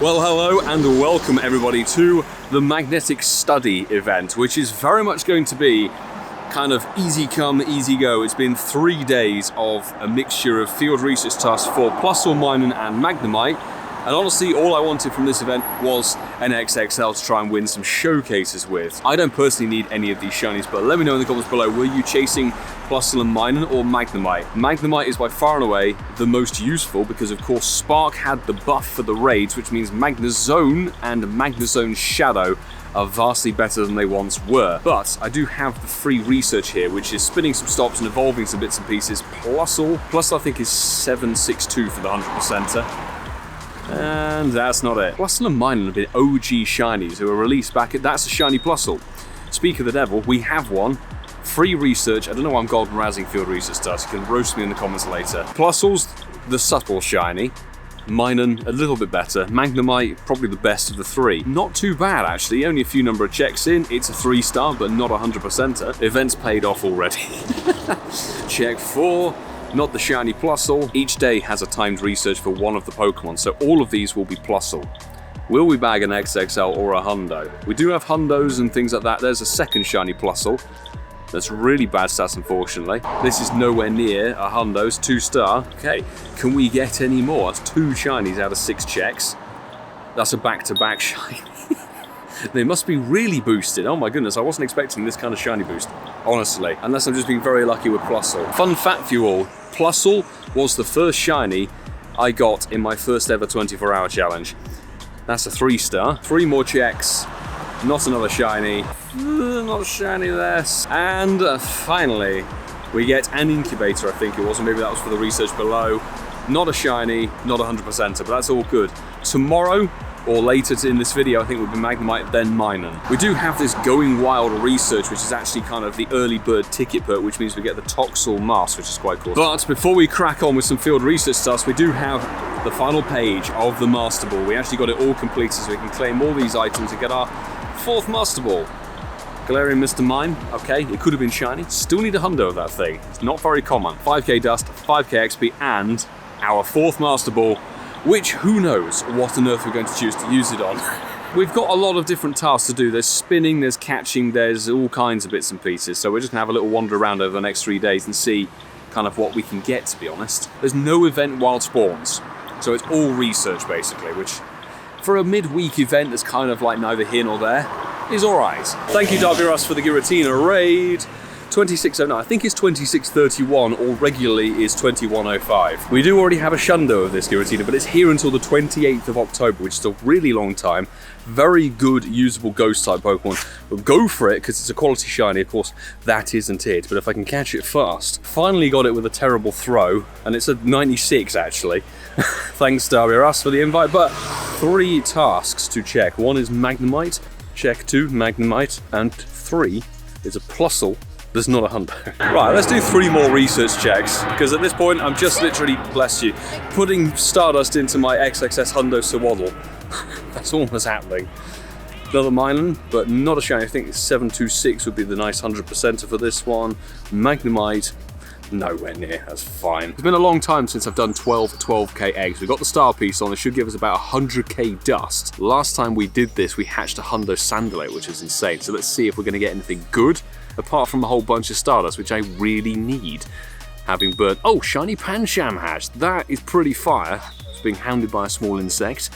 Well, hello and welcome everybody to the Magnetic Study event, which is very much going to be kind of easy come, easy go. It's been 3 days of a mixture of field research tasks for Plusle, Minun and Magnemite. And honestly, all I wanted from this event was an XXL to try and win some showcases with. I don't personally need any of these shinies, but let me know in the comments below, were you chasing Plusle and Minun or Magnemite? Magnemite is by far and away the most useful because of course Spark had the buff for the raids, which means Magnezone and Magnezone Shadow are vastly better than they once were. But I do have the free research here, which is spinning some stops and evolving some bits and pieces. Plusle I think is 762 for the 100%er. And that's not it. Plusle and Minun have been OG shinies who were released back at That's a Shiny Plusle. Speak of the devil, we have one. Free research. I don't know why I'm golden razzing field research does. You can roast me in the comments later. Plusle's the subtle shiny. Minun a little bit better. Magnemite probably the best of the three. Not too bad actually, only a few number of checks in. It's a 3-star but not a 100%er. Events paid off already. Check 4. Not the shiny Plusle. Each day has a timed research for one of the Pokemon, so all of these will be Plusle. Will we bag an XXL or a Hundo? We do have Hundos and things like that. There's a second shiny Plusle. That's really bad stats, unfortunately. This is nowhere near a Hundo's 2-star. Okay, can we get any more? That's 2 shinies out of 6 checks. That's a back-to-back shiny. They must be really boosted. Oh my goodness, I wasn't expecting this kind of shiny boost, honestly. Unless I'm just being very lucky with Plusle. Fun fact for you all, Plusle was the first shiny I got in my first ever 24-hour challenge. That's a 3-star. 3 more checks, not another shiny, not shiny this. And finally, we get an incubator, I think it was, or maybe that was for the research below. Not a shiny, not a 100%er, but that's all good. Tomorrow, or later in this video, I think would be Magnemite, then Minun. We do have this Going Wild research, which is actually kind of the early bird ticket perk, which means we get the Toxel mask, which is quite cool. But before we crack on with some field research stuff, we do have the final page of the Master Ball. We actually got it all completed so we can claim all these items and get our 4th Master Ball. Galarian Mr. Mime, okay, it could have been shiny. Still need a hundo of that thing. It's not very common. 5k dust, 5k XP, and our 4th Master Ball, which who knows what on earth we're going to choose to use it on. We've got a lot of different tasks to do. There's spinning, there's catching, there's all kinds of bits and pieces. So we're just gonna have a little wander around over the next 3 days and see kind of what we can get, to be honest. There's no event wild spawns. So it's all research basically, which for a midweek event that's kind of like neither here nor there is all right. Thank you Darby Russ for the Giratina raid. 2609, I think it's 2631, or regularly is 2105. We do already have a Shundo of this Giratina, but it's here until the 28th of October, which is a really long time. Very good, usable Ghost-type Pokemon. But go for it, because it's a quality shiny, of course, that isn't it. But if I can catch it fast. Finally got it with a terrible throw, and it's a 96, actually. Thanks, Darby Russ, for the invite, but 3 tasks to check. 1 is Magnemite, check 2, Magnemite, and 3 is a Plusle. There's not a hundo. Right, let's do 3 more research checks, because at this point I'm just literally, bless you, putting Stardust into my XXS Hundo Swaddle. That's all that's happening. Another Minun, but not a shiny. I think 726 would be the nice 100%er for this one. Magnemite, nowhere near, that's fine. It's been a long time since I've done 12k eggs. We got the star piece on, it should give us about 100k dust. Last time we did this, we hatched a Hundo Sandalite, which is insane. So let's see if we're gonna get anything good, apart from a whole bunch of Stardust, which I really need. Having burnt, oh, shiny Pancham hatched. That is pretty fire. It's being hounded by a small insect.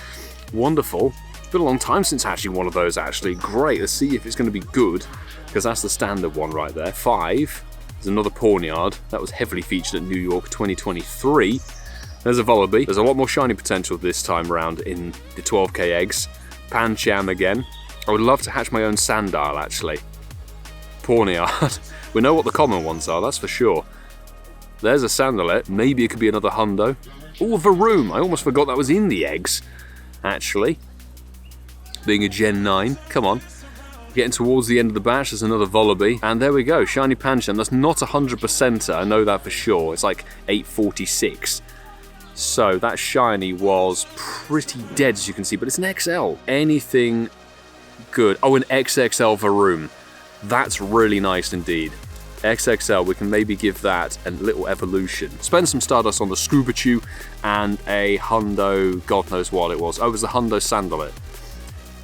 Wonderful. It's been a long time since hatching one of those, actually. Great, let's see if it's gonna be good, because that's the standard one right there. 5. There's another Pawniard. That was heavily featured at New York 2023. There's a Vullaby. There's a lot more shiny potential this time around in the 12k eggs. Pancham again. I would love to hatch my own Sandile, actually. Pawniard. We know what the common ones are, that's for sure. There's a Sandalette. Maybe it could be another Hundo. Oh, Varoom. I almost forgot that was in the eggs, actually. Being a Gen 9. Come on. Getting towards the end of the batch, there's another Vullaby. And there we go, shiny Pancham. That's not a 100%er, I know that for sure. It's like 846. So that shiny was pretty dead, as you can see, but it's an XL. Anything good? Oh, an XXL Varoom. That's really nice indeed. XXL, we can maybe give that a little evolution. Spend some Stardust on the Scubachew and a Hundo, God knows what it was. Oh, it was the Hundo Salandit.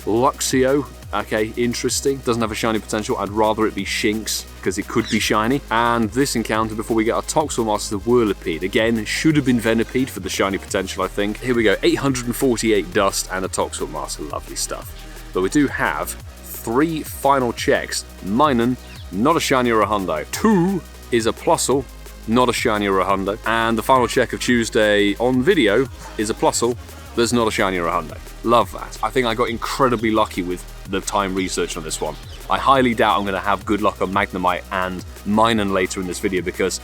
Luxio, okay, interesting. Doesn't have a shiny potential. I'd rather it be Shinx, because it could be shiny. And this encounter, before we get our Toxel Master, the Whirlipede. Again, should have been Venipede for the shiny potential, I think. Here we go, 848 Dust and a Toxel Master. Lovely stuff. But we do have 3 final checks. Minun, not a shiny or a Hundo. 2 is a Plusle, not a shiny or a Hundo. And the final check of Tuesday on video is a Plusle, there's not a shiny or a Hundo. Love that. I think I got incredibly lucky with the time research on this one. I highly doubt I'm going to have good luck on Magnemite and Minun later in this video because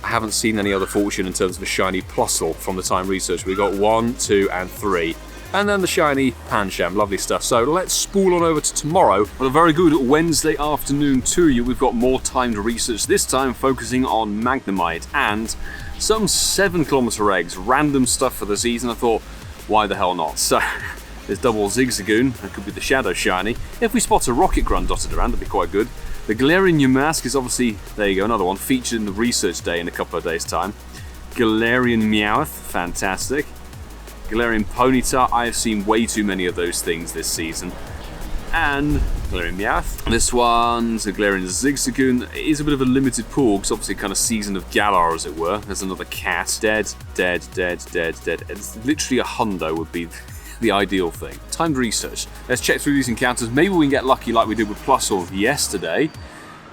I haven't seen any other fortune in terms of a shiny Plusle from the time research. We got 1, 2, and 3. And then the shiny Pancham, lovely stuff. So let's spool on over to tomorrow. Well, a very good Wednesday afternoon to you. We've got more timed research, this time focusing on Magnemite and some 7km eggs, random stuff for the season. I thought, why the hell not? So there's double Zigzagoon, that could be the Shadow shiny. If we spot a Rocket Grunt dotted around, that'd be quite good. The Galarian Zapdos is obviously, there you go, another one, featured in the research day in a couple of days' time. Galarian Meowth, fantastic. Galarian Ponyta, I have seen way too many of those things this season. And Galarian Meowth. This one's a Galarian Zigzagoon. It is a bit of a limited pool, because obviously kind of season of Galar, as it were. There's another cat. Dead, dead, dead, dead, dead. It's literally a Hundo would be the ideal thing. Timed research. Let's check through these encounters. Maybe we can get lucky like we did with Plusle yesterday.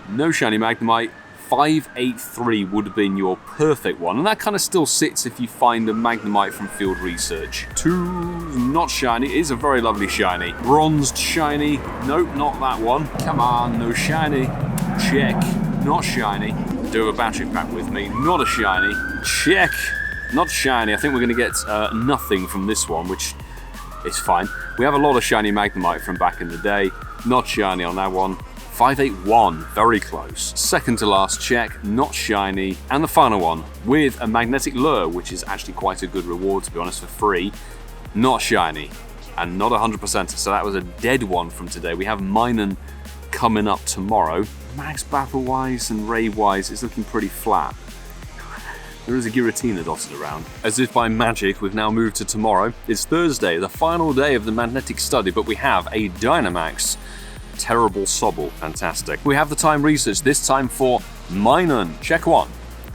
No shiny Magnemite. 583 would have been your perfect one, and that kind of still sits if you find a Magnemite from field research. 2, not shiny. It is a very lovely shiny. Bronzed shiny. Nope, not that one. Come on, no shiny. Check. Not shiny. Do have a battery pack with me. Not a shiny. Check. Not shiny. I think we're going to get nothing from this one, which is fine. We have a lot of shiny Magnemite from back in the day. Not shiny on that one. 581, very close. Second to last check, not shiny. And the final one, with a magnetic lure, which is actually quite a good reward, to be honest, for free. Not shiny, and not 100%, so that was a dead one from today. We have Minun coming up tomorrow. Max Battle-wise and Raid-wise, it's looking pretty flat. There is a Giratina dotted around. As if by magic, we've now moved to tomorrow. It's Thursday, the final day of the magnetic study, but we have a Dynamax Terrible Sobble, fantastic. We have the time research, this time for Minun. Check 1,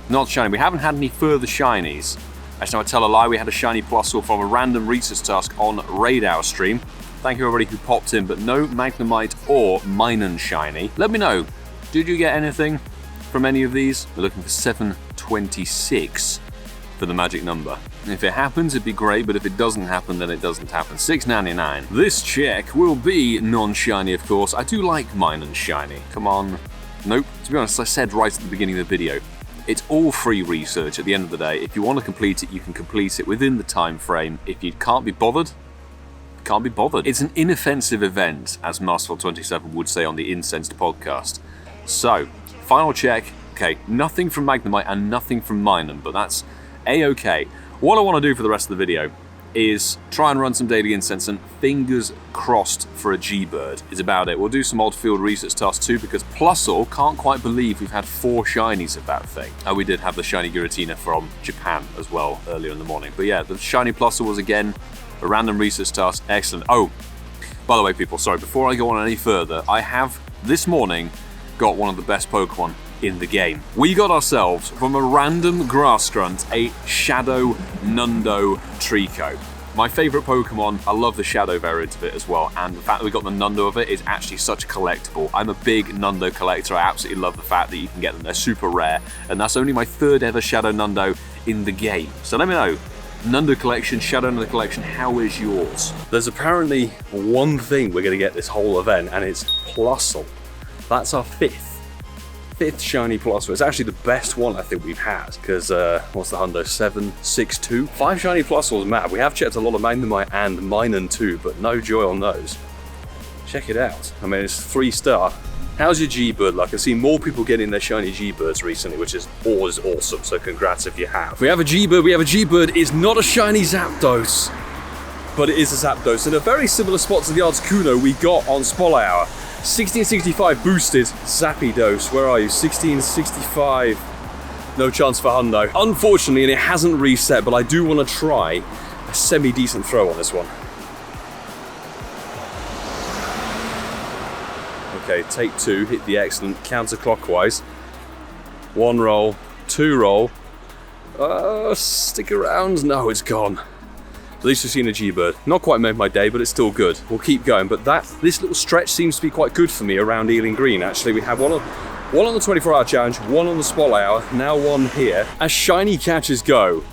not shiny. We haven't had any further shinies. Actually, I tell a lie, we had a shiny Plusle from a random research task on Raid Hour stream. Thank you everybody who popped in, but no Magnemite or Minun shiny. Let me know, did you get anything from any of these? We're looking for 726 for the magic number. If it happens, it'd be great, but if it doesn't happen, then it doesn't happen. 6.99. This check will be non-shiny, of course. I do like Minun shiny. Come on. Nope. To be honest, I said right at the beginning of the video, it's all free research at the end of the day. If you want to complete it, you can complete it within the time frame. If you can't be bothered, can't be bothered. It's an inoffensive event, as Masterful27 would say on the Incensed podcast. So, final check. Okay, nothing from Magnemite and nothing from Minun, but that's A-okay. What I want to do for the rest of the video is try and run some daily incense, and fingers crossed for a G-Bird is about it. We'll do some odd field research tasks too, because Plusle, can't quite believe we've had 4 shinies of that thing. Oh, we did have the shiny Giratina from Japan as well earlier in the morning. But yeah, the shiny Plusle was again a random research task. Excellent. Oh, by the way, people, sorry, before I go on any further, I have this morning got one of the best Pokemon in the game. We got ourselves, from a random grass grunt, a Shadow Nundo Trico. My favourite Pokemon. I love the Shadow variant of it as well, and the fact that we got the Nundo of it is actually such a collectible. I'm a big Nundo collector. I absolutely love the fact that you can get them. They're super rare, and that's only my 3rd ever Shadow Nundo in the game. So let me know, Nundo collection, Shadow Nundo collection, how is yours? There's apparently one thing we're going to get this whole event, and it's Plusle. That's our 5th shiny Plusle. It's actually the best one I think we've had, because what's the Hundo? 762? 5 shiny Plusles, mad. We have checked a lot of Magnemite and Minun too, but no joy on those. Check it out. I mean, it's 3-star. How's your G-Bird luck? I've seen more people getting their shiny G-Birds recently, which is always awesome, so congrats if you have. We have a G-Bird. It's not a shiny Zapdos, but it is a Zapdos in a very similar spot to the Articuno we got on Spotlight Hour. 1665 boosted Zapdos. Where are you? 1665. No chance for Hundo. Unfortunately, and it hasn't reset, but I do want to try a semi-decent throw on this one. Okay, take 2, hit the excellent counterclockwise. 1 roll, 2 roll. Stick around. No, it's gone. At least we've seen a G-Bird. Not quite made my day, but it's still good. We'll keep going. But this little stretch seems to be quite good for me around Ealing Green. Actually, we have one on the 24-hour challenge, one on the Spotlight Hour, now one here. As shiny catches go,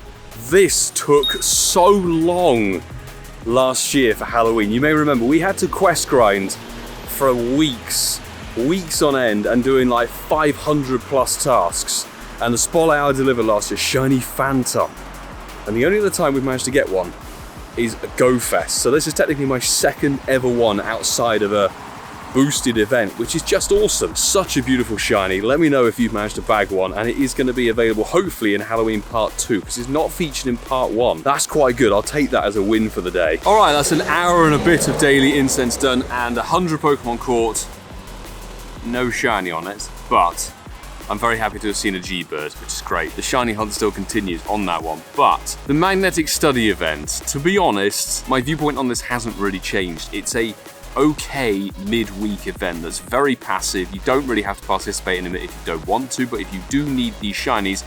this took so long last year for Halloween. You may remember we had to quest grind for weeks on end and doing like 500 plus tasks. And the Spotlight Hour delivered last year, shiny Phantom. And the only other time we've managed to get one is a Go Fest. So this is technically my second ever one outside of a boosted event, which is just awesome. Such a beautiful shiny. Let me know if you've managed to bag one, and it is going to be available hopefully in Halloween Part 2, because it's not featured in Part 1. That's quite good. I'll take that as a win for the day. All right, that's an hour and a bit of daily incense done and 100 Pokemon caught. No shiny on it, but I'm very happy to have seen a G-Bird, which is great. The shiny hunt still continues on that one. But the magnetic study event, to be honest, my viewpoint on this hasn't really changed. It's a okay midweek event that's very passive. You don't really have to participate in it if you don't want to, but if you do need these shinies,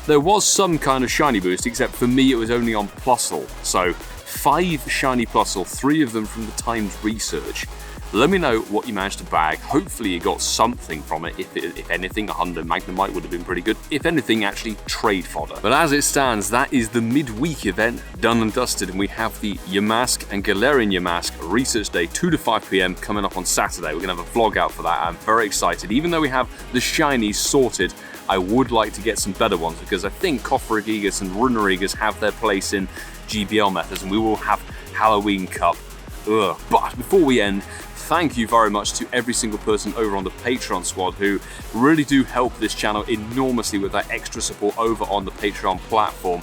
there was some kind of shiny boost, except for me it was only on Plusle. So 5 shiny Plusle, 3 of them from the Times research. Let me know what you managed to bag. Hopefully you got something from it. If anything, a Hundo Magnemite would have been pretty good. If anything, actually trade fodder. But as it stands, that is the midweek event done and dusted, and we have the Yamask and Galarian Yamask Research Day 2 to 5 PM coming up on Saturday. We're going to have a vlog out for that. I'm very excited. Even though we have the shinies sorted, I would like to get some better ones, because I think Coffergigas and Runerigas have their place in GBL methods, and we will have Halloween Cup. Ugh. But before we end, thank you very much to every single person over on the Patreon squad who really do help this channel enormously with that extra support over on the Patreon platform.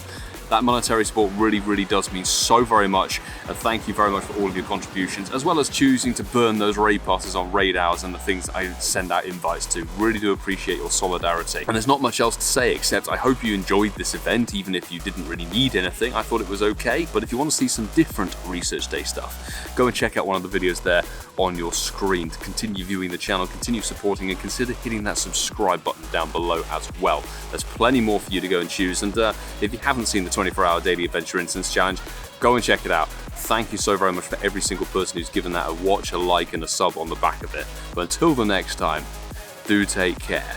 That monetary support really, really does mean so very much, and thank you very much for all of your contributions, as well as choosing to burn those raid passes on raid hours and the things I send out invites to. Really do appreciate your solidarity. And there's not much else to say except I hope you enjoyed this event, even if you didn't really need anything. I thought it was okay, but if you want to see some different Research Day stuff, go and check out one of the videos there on your screen to continue viewing the channel, continue supporting, and consider hitting that subscribe button down below as well. There's plenty more for you to go and choose, and if you haven't seen the 24-hour daily adventure instance challenge, go and check it out. Thank you so very much for every single person who's given that a watch, a like, and a sub on the back of it. But until the next time, do take care.